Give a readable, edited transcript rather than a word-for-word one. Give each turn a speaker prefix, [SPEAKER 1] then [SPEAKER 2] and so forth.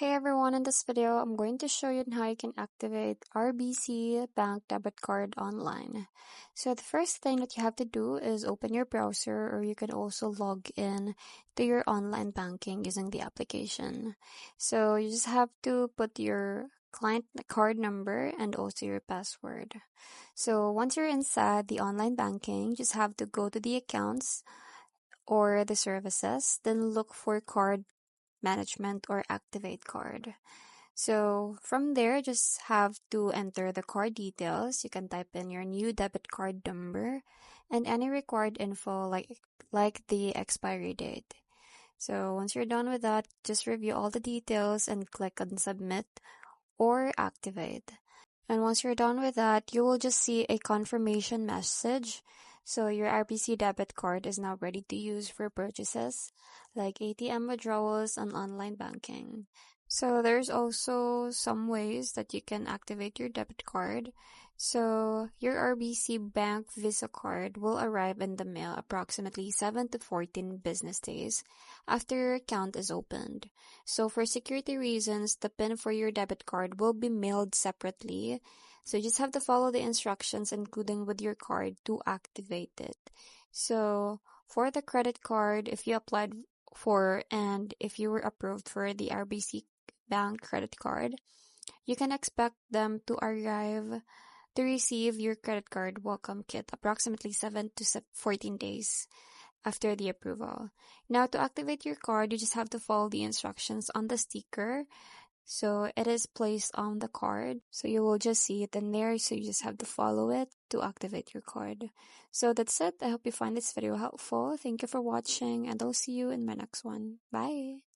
[SPEAKER 1] Hey everyone, in this video, I'm going to show you how you can activate RBC Bank debit card online. So the first thing that you have to do is open your browser, or you can also log in to your online banking using the application. So you just have to put your client card number and also your password. So once you're inside the online banking, you just have to go to the accounts or the services, then look for card management or activate card. So from there, just have to enter the card details. You can type in your new debit card number and any required info like the expiry date. So once you're done with that, just review all the details and click on submit or activate. And once you're done with that, you will just see a confirmation message. So your RBC debit card is now ready to use for purchases like ATM withdrawals and online banking. So there's also some ways that you can activate your debit card. So your RBC Bank Visa card will arrive in the mail approximately 7 to 14 business days after your account is opened. So for security reasons, the PIN for your debit card will be mailed separately. So you just have to follow the instructions, including with your card, to activate it. So for the credit card, if you applied for and if you were approved for the RBC Bank credit card, you can expect them to arrive to receive your credit card welcome kit approximately 7 to 14 days after the approval. Now, to activate your card, you just have to follow the instructions on the sticker. So it is placed on the card. So you will just see it in there. So you just have to follow it to activate your card. So that's it. I hope you find this video helpful. Thank you for watching, and I'll see you in my next one. Bye.